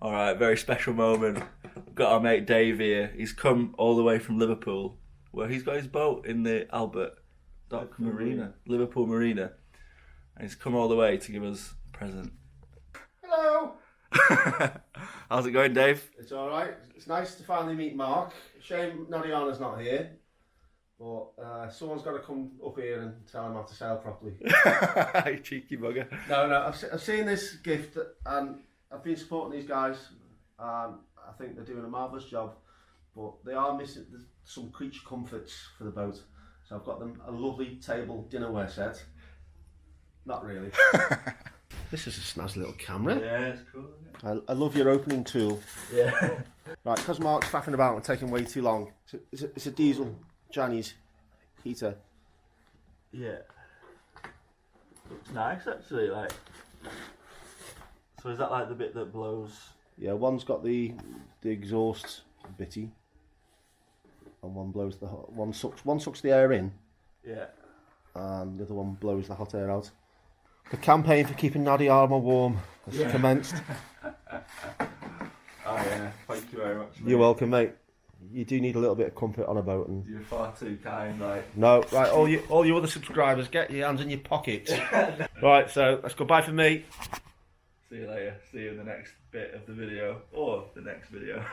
Alright, very special moment. We've got our mate Dave here. He's come all the way from Liverpool, where he's got his boat in the Albert Dock Marina, Liverpool Marina. And he's come all the way to give us a present. Hello! How's it going, Dave? It's alright. It's nice to finally meet Mark. Shame Nadiana's not here. But someone's got to come up here and tell him how to sail properly. You cheeky bugger. No, I've seen this gift and I've been supporting these guys. I think they're doing a marvellous job, but they are missing some creature comforts for the boat. So I've got them a lovely table dinnerware set. Not really. This is a snazzy little camera. Yeah, it's cool, isn't it? I love your opening tool. Yeah. Right, because Mark's faffing about and taking way too long. It's a diesel Chinese heater. Yeah. Looks nice, actually, like. So is that like the bit that blows? Yeah, one's got the exhaust bitty, and one blows the hot. One sucks the air in. Yeah. And the other one blows the hot air out. The campaign for keeping Nadia Armour warm has commenced. Oh yeah, thank you very much, mate. You're welcome, mate. You do need a little bit of comfort on a boat, and You're far too kind, like. no, right. All you other subscribers, get your hands in your pockets. Right, so that's goodbye for me. See you later. See you in the next bit of the video, or the next video.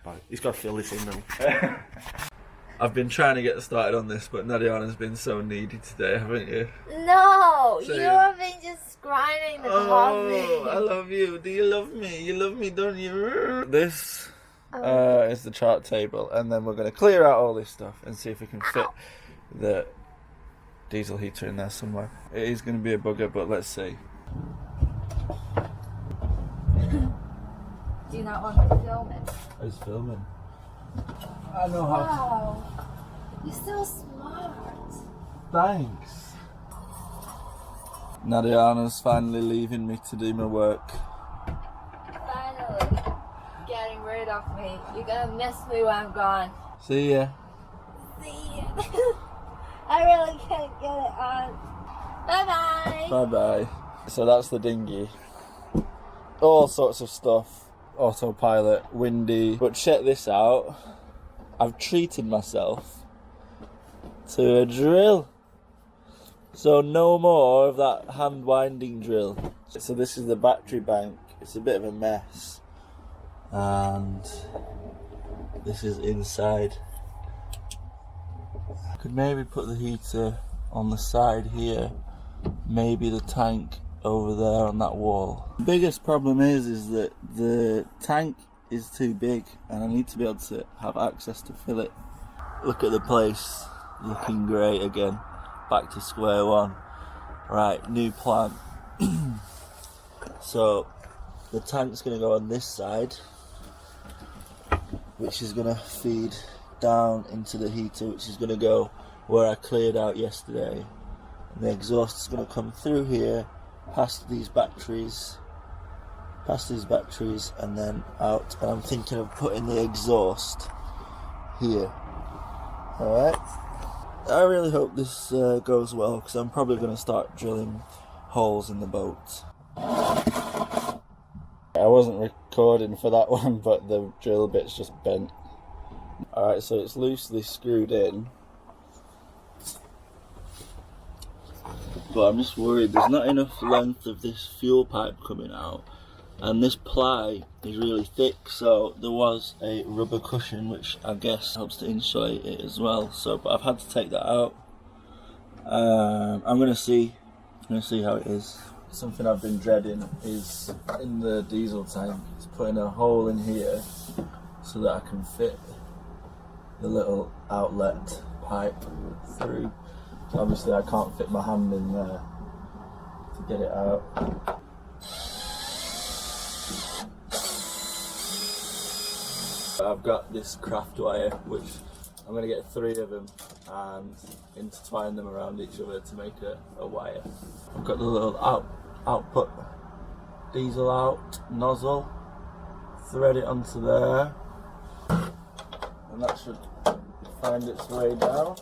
Bye. He's got to fill this in now. I've been trying to get started on this, but Nadiana's been so needy today, haven't you? No, So you have been just grinding the coffee. I love you. Do you love me? You love me, don't you? This is the chart table, and then we're going to clear out all this stuff and see if we can fit the diesel heater in there somewhere. It is going to be a bugger, but let's see. Do you not want me to film it? I was filming. I know how Wow, you're so smart. Thanks. Nadiana's finally leaving me to do my work. Finally, getting rid of me. You're gonna miss me when I'm gone. See ya. See ya. I really can't get it on. Bye bye. Bye bye. So that's the dinghy. All sorts of stuff. Autopilot, windy. But check this out. I've treated myself to a drill. So no more of that hand winding drill. So this is the battery bank. It's a bit of a mess. And this is inside. Could maybe put the heater on the side here. Maybe the tank over there on that wall. The biggest problem is that the tank is too big and I need to be able to have access to fill it. Look at the place, looking great again. Back to square one. Right, new plan. So the tank's going to go on this side, which is going to feed down into the heater, which is going to go where I cleared out yesterday. And the exhaust is going to come through here, past these batteries, and then out. And I'm thinking of putting the exhaust here. Alright, I really hope this goes well, because I'm probably going to start drilling holes in the boat. I wasn't recording for that one, but the drill bit's just bent. Alright, so it's loosely screwed in, but I'm just worried there's not enough length of this fuel pipe coming out, and this ply is really thick, so there was a rubber cushion which I guess helps to insulate it as well. So, but I've had to take that out. I'm gonna see how it is. Something I've been dreading is in the diesel tank, is putting a hole in here so that I can fit the little outlet pipe through. Obviously I can't fit my hand in there to get it out. I've got this craft wire, which I'm going to get 3 of them and intertwine them around each other to make a wire. I've got the little output diesel out nozzle, thread it onto there, and that should find its way down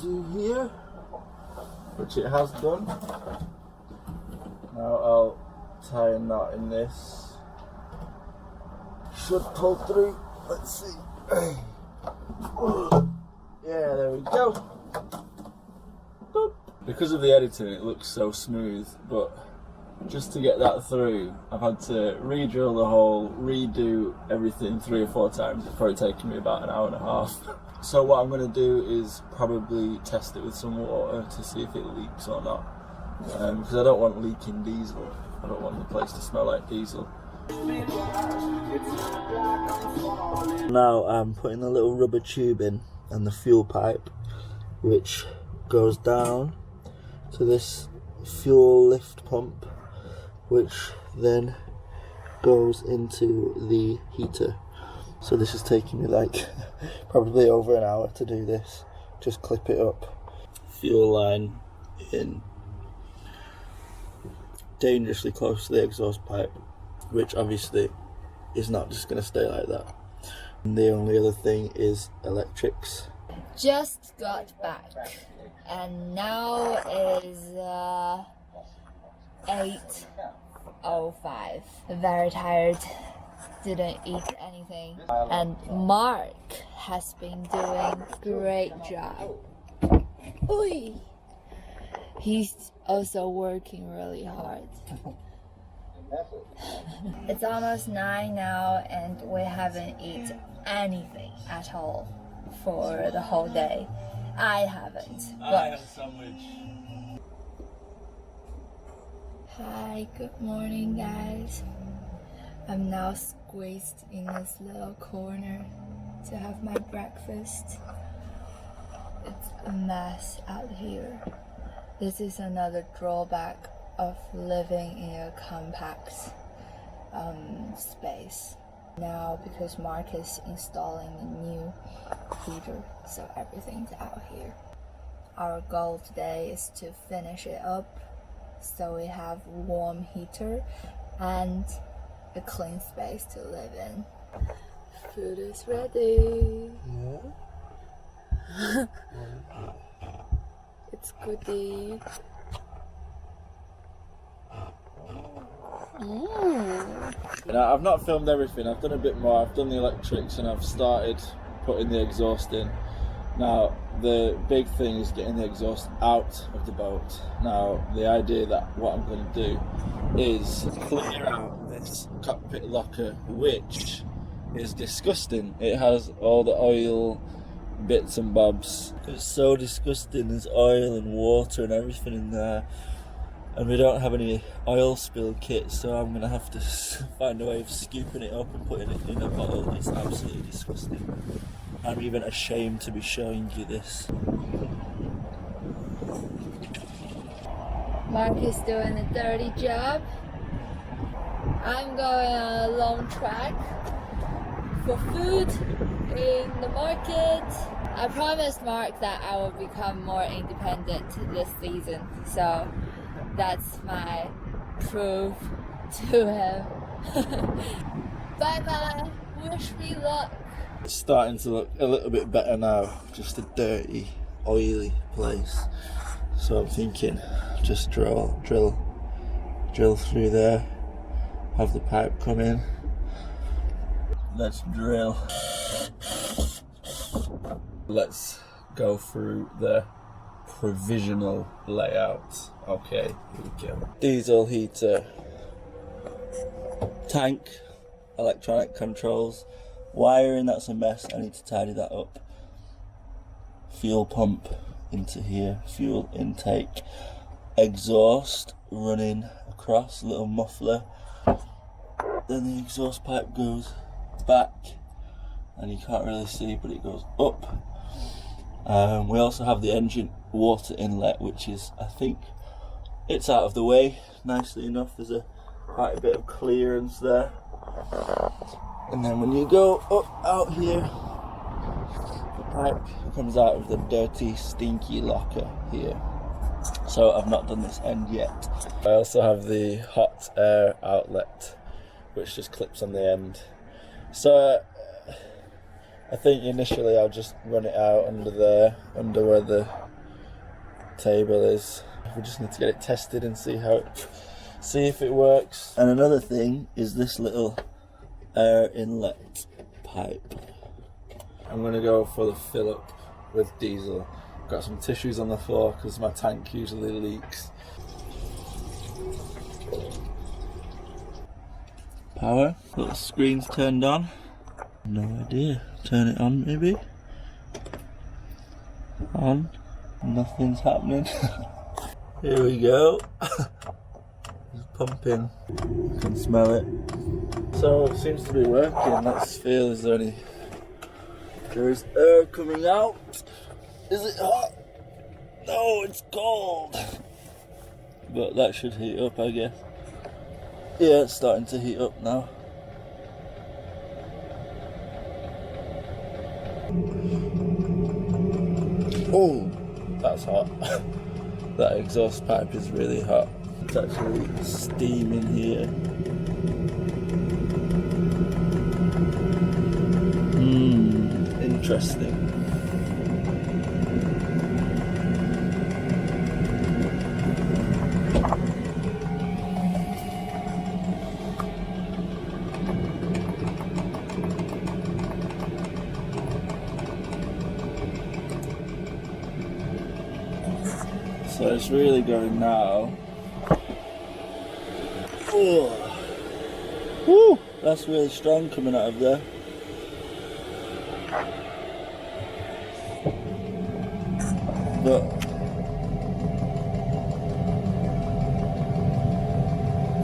to here, which it has done. tie a knot in this. Should pull through. Let's see. Yeah, there we go. Boop. Because of the editing, it looks so smooth, but just to get that through, I've had to re-drill the hole, redo everything 3 or 4 times. It's probably taken me about an hour and a half. So what I'm going to do is probably test it with some water to see if it leaks or not. Because I don't want leaking diesel. I don't want the place to smell like diesel. Now I'm putting a little rubber tube in and the fuel pipe, which goes down to this fuel lift pump, which then goes into the heater. So this is taking me like probably over an hour to do this. Just clip it up. Fuel line in dangerously close to the exhaust pipe, which obviously is not just going to stay like that. And the only other thing is electrics. Just got back, and now is 8:05. Very tired. Didn't eat anything, and Mark has been doing great job. Oy. He's also working really hard. It's almost 9 now, and we haven't eaten anything at all for the whole day. I haven't. I had a sandwich. Hi, good morning, guys. I'm now squeezed in this little corner to have my breakfast. It's a mess out here. This is another drawback of living in a compact space. Now, because Mark is installing a new heater, so everything's out here. Our goal today is to finish it up so we have warm heater and a clean space to live in. Food is ready. Yeah. It's goodie. Now, I've not filmed everything. I've done a bit more. I've done the electrics and I've started putting the exhaust in. Now, the big thing is getting the exhaust out of the boat. Now, the idea that what I'm going to do is clear out this cockpit locker, which is disgusting. It has all the oil bits and bobs. It's so disgusting. There's oil and water and everything in there. And we don't have any oil spill kit, so I'm going to have to find a way of scooping it up and putting it in a bottle. It's absolutely disgusting. I'm even ashamed to be showing you this. Mark is doing a dirty job. I'm going on a long track for food in the market. I promised Mark that I will become more independent this season, so that's my proof to him. Bye bye. Wish me luck. It's starting to look a little bit better now. Just a dirty, oily place. So I'm thinking, just drill through there. Have the pipe come in. Let's drill. Let's go through the provisional layout. Okay, here we go. Diesel heater, tank, electronic controls, wiring, that's a mess, I need to tidy that up. Fuel pump into here, fuel intake, exhaust running across, little muffler. Then the exhaust pipe goes back, and you can't really see, but it goes up. We also have the engine water inlet, which is, I think, it's out of the way nicely enough. There's quite a bit of clearance there. And then when you go up out here, the pipe comes out of the dirty, stinky locker here. So I've not done this end yet. I also have the hot air outlet, which just clips on the end. So I think initially I'll just run it out under there, under where the table is. We just need to get it tested and see how see if it works. And another thing is this little air inlet pipe. I'm gonna go for the fill up with diesel. Got some tissues on the floor because my tank usually leaks. Power, little screen's turned on. No idea. Turn it on maybe. On. Nothing's happening. Here we go. It's pumping. You can smell it. So it seems to be working. Let's feel, is there any... There's air coming out. Is it hot? No, it's cold. But that should heat up, I guess. Yeah, it's starting to heat up now. Oh, that's hot. That exhaust pipe is really hot. It's actually steam in here. Interesting. So it's really going now. Oh. Woo! That's really strong coming out of there. But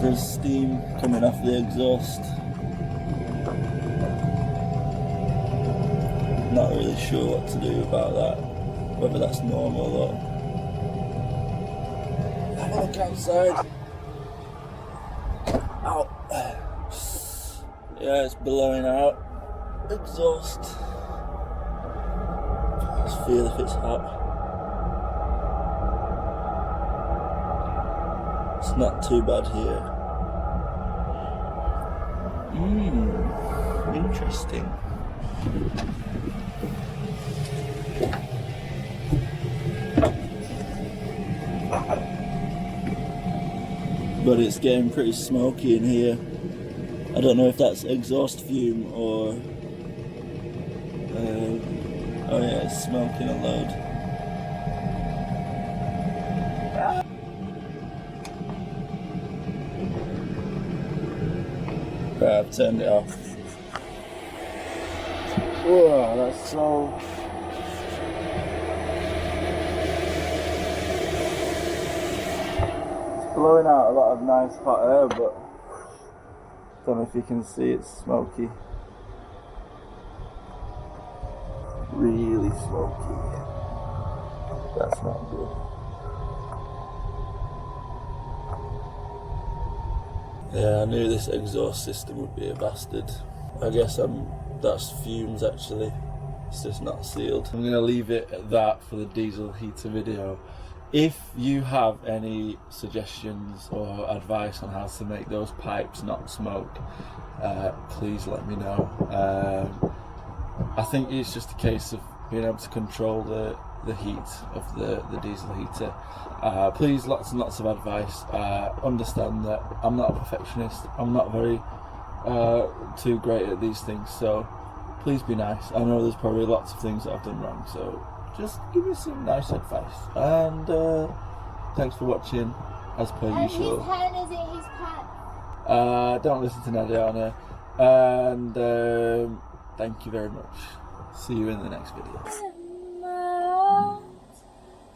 there's steam coming off the exhaust. Not really sure what to do about that. Whether that's normal though. Have a look outside. Ow. Yeah, it's blowing out exhaust. Let's feel if it's hot. It's not too bad here. Interesting. But it's getting pretty smoky in here. I don't know if that's exhaust fume or... oh yeah, it's smoking a load. Right, I've turned it off. Whoa, that's so... blowing out a lot of nice hot air, but I don't know if you can see, it's smoky. Really smoky. That's not good. Yeah, I knew this exhaust system would be a bastard. I guess that's fumes actually. It's just not sealed. I'm gonna leave it at that for the diesel heater video. If you have any suggestions or advice on how to make those pipes not smoke, please let me know. I think it's just a case of being able to control the heat of the diesel heater. Please, lots and lots of advice. Understand that I'm not a perfectionist. I'm not very too great at these things, so please be nice. I know there's probably lots of things that I've done wrong, so just give me some nice advice. And thanks for watching, as per usual. His hand is in his pants. Don't listen to Nadiana. And thank you very much. See you in the next video.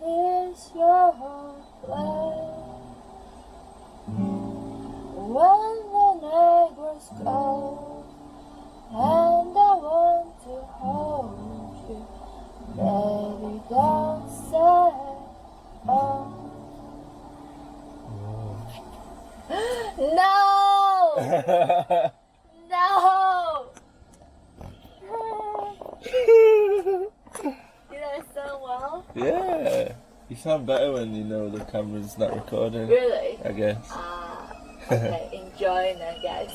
Is your play when the night was cold and I want to hold you, baby, don't say oh. No. No. Did I sound well? Yeah, you sound better when you know the camera's not recording. Really? I guess. Okay, enjoy now, guys.